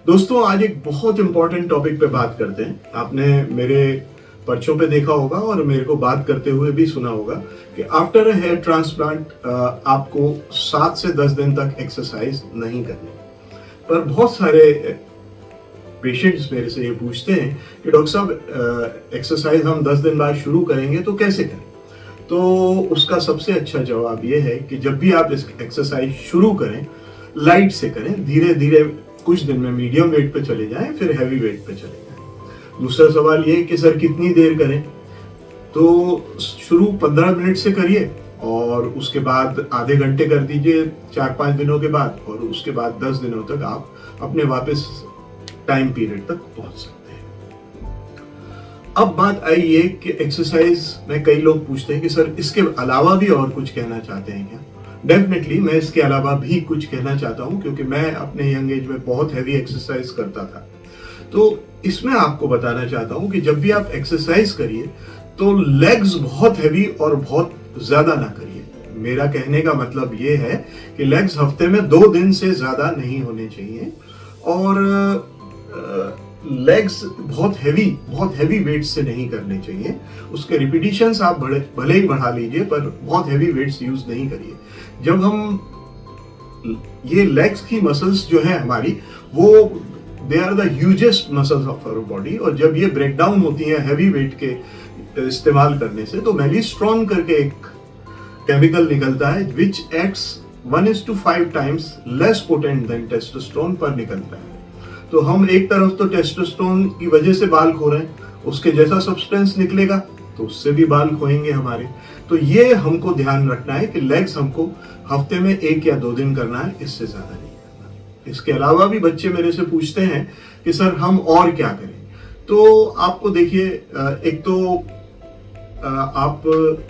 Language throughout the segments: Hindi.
दोस्तों, आज एक बहुत इंपॉर्टेंट टॉपिक पे बात करते हैं। आपने मेरे पर्चों पे देखा होगा और मेरे को बात करते हुए भी सुना होगा कि आफ्टर अ हेयर ट्रांसप्लांट आपको 7 से 10 दिन तक एक्सरसाइज नहीं करनी। पर बहुत सारे पेशेंट्स मेरे से ये पूछते हैं कि डॉक्टर साहब, एक्सरसाइज हम 10 दिन बाद शुरू करेंगे तो कैसे करें? तो उसका सबसे अच्छा जवाब ये है कि जब भी आप इस एक्सरसाइज शुरू करें, लाइट से करें, धीरे धीरे कुछ दिन में मीडियम वेट पे चले जाएं, फिर हैवी वेट पे चले जाएं। दूसरा सवाल ये कि सर कितनी देर करें? तो शुरू 15 मिनट से करिए और उसके बाद आधे घंटे कर दीजिए 4-5 दिनों के बाद, और उसके बाद 10 दिनों तक आप अपने वापस टाइम पीरियड तक पहुंच सकते हैं। अब बात आई ये कि एक्सरसाइज में कई लोग पूछते हैं कि सर इसके अलावा भी और कुछ कहना चाहते हैं क्या? डेफिनेटली मैं इसके अलावा भी कुछ कहना चाहता हूं, क्योंकि मैं अपने यंग एज में बहुत हैवी एक्सरसाइज करता था। तो इसमें आपको बताना चाहता हूं कि जब भी आप एक्सरसाइज करिए तो लेग्स बहुत हैवी और बहुत ज्यादा ना करिए। मेरा कहने का मतलब ये है कि लेग्स हफ्ते में 2 दिन से ज्यादा नहीं होने चाहिए, और लेग्स बहुत हैवी वेट से नहीं करने चाहिए। उसके रिपीटिशंस आप भले ही बढ़ा लीजिए, पर बहुत हैवी वेट्स यूज नहीं करिए। जब हम ये लेग्स की मसल्स जो है हमारी, वो they are the hugest muscles of our body, और जब ये ब्रेक डाउन होती है हैवी वेट के इस्तेमाल करने से, तो मेलिस्ट्रॉन करके एक केमिकल निकलता है which acts 1:5 times less potent then testosterone पर निकलता है। तो हम एक तरफ तो टेस्टोस्टेरोन की वजह से बाल खो रहे हैं, उसके जैसा सब्सटेंस निकलेगा तो उससे भी बाल खोएंगे हमारे। तो ये हमको ध्यान रखना है कि लेग्स हमको हफ्ते में 1 या 2 दिन करना है, इससे ज्यादा नहीं करना। इसके अलावा भी बच्चे मेरे से पूछते हैं कि सर हम और क्या करें? तो आपको देखिए, एक तो आप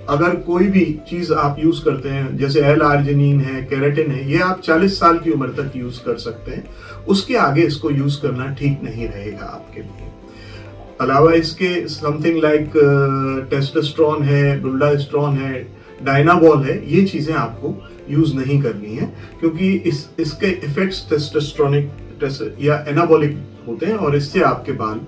अगर कोई भी चीज आप यूज करते हैं, जैसे L-आर्जिनिन है, केराटिन है, ये आप 40 साल की उम्र तक यूज कर सकते हैं। उसके आगे इसको यूज करना ठीक नहीं रहेगा आपके लिए। अलावा इसके समथिंग लाइक टेस्टोस्टेरोन है, डुल्डास्ट्रोन है, डायनाबॉल है, ये चीजें आपको यूज नहीं करनी है, क्योंकि इसके इफेक्ट्स टेस्टोस्टेरोनिक या एनाबॉलिक होते हैं और इससे आपके बाल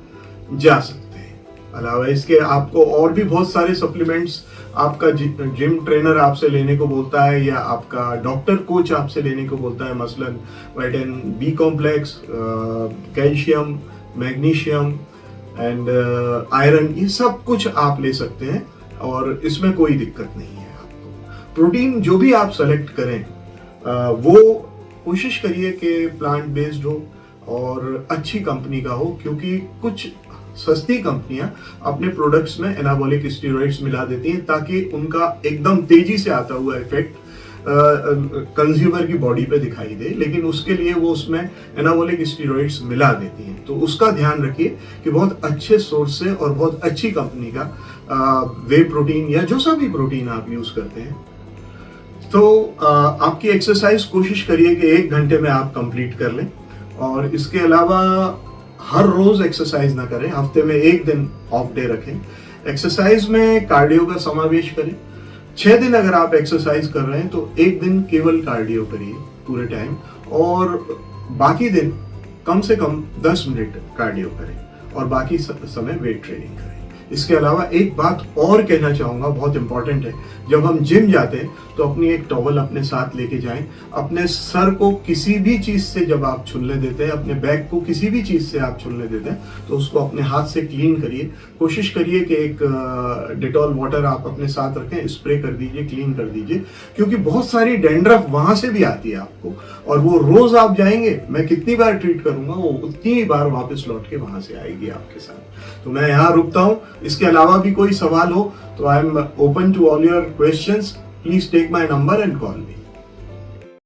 जा सकते हैं। अलावा इसके आपको और भी बहुत सारे सप्लीमेंट्स आपका जिम ट्रेनर आपसे लेने को बोलता है, या आपका डॉक्टर कोच आपसे लेने को बोलता है, मसलन vitamin B complex, calcium, magnesium and iron, ये सब कुछ आप ले सकते हैं और इसमें कोई दिक्कत नहीं है आपको। प्रोटीन जो भी आप सेलेक्ट करें, वो कोशिश करिए कि प्लांट बेस्ड हो और अच्छी कंपनी का हो, क्योंकि कुछ सस्ती कंपनियां अपने प्रोडक्ट्स में एनाबॉलिक स्टेरॉइड्स मिला देती हैं ताकि उनका एकदम तेजी से आता हुआ इफेक्ट कंज्यूमर की बॉडी पे दिखाई दे, लेकिन उसके लिए वो उसमें एनाबॉलिक स्टेरॉइड्स मिला देती हैं। तो उसका ध्यान रखिए कि बहुत अच्छे सोर्स से और बहुत अच्छी कंपनी का वे प्रोटीन या जो सा भी प्रोटीन आप यूज करते हैं। तो आपकी एक्सरसाइज कोशिश करिए कि 1 घंटे में आप कंप्लीट कर लें, और इसके अलावा हर रोज एक्सरसाइज ना करें, हफ्ते में 1 दिन ऑफ डे रखें। एक्सरसाइज में कार्डियो का समावेश करें। 6 दिन अगर आप एक्सरसाइज कर रहे हैं तो 1 दिन केवल कार्डियो करिए पूरे टाइम, और बाकी दिन कम से कम 10 मिनट कार्डियो करें, और बाकी समय वेट ट्रेनिंग करें। इसके अलावा एक बात और कहना चाहूंगा, बहुत इंपॉर्टेंट है। जब हम जिम जाते हैं तो अपनी एक टॉवल अपने साथ लेके जाएं। अपने सर को किसी भी चीज से जब आप छुलने देते हैं, अपने बैक को किसी भी चीज से आप छुलने देते हैं, तो उसको अपने हाथ से क्लीन करिए। कोशिश करिए कि एक डेटॉल वाटर आप अपने साथ रखें, स्प्रे कर दीजिए, क्लीन कर दीजिए, क्योंकि बहुत सारी डैंड्रफ वहां से भी आती है आपको, और वो रोज आप जाएंगे, मैं कितनी बार ट्रीट करूंगा, वो उतनी ही बार वापस लौट के वहां से आएगी आपके साथ। तो मैं यहाँ रुकता हूँ। इसके अलावा भी कोई सवाल हो तो I am open to all your questions. Please take my number and call me.